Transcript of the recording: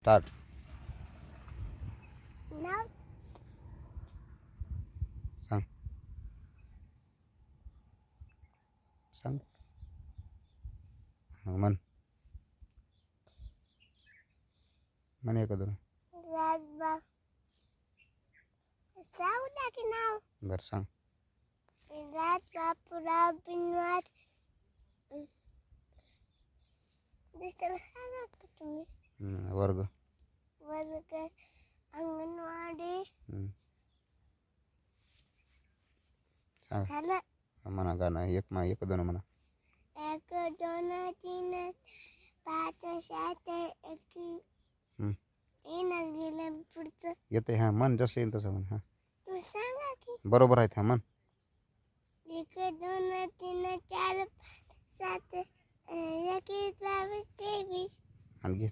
Start. नाव सांग सांग. म्हण म्हण एखादं. राजबा सांगू द्या की नाव. बरं सांग. राजबापुराव बिनवाड. दुसरं सांगा का तुम्ही. वर्ग. वर्ग अंगणवाडी सांग. झालं. म्हणा गाणं एक दोन म्हणा. 1 2 3 5 7 8 येणार गेलं पुढचं. येते हां म्हण जसं येईल तसं म्हण. हां तू सांगा की. बरोबर आहेत. हां म्हण. 1 2 3 4 5 7 21 22 23. आणखी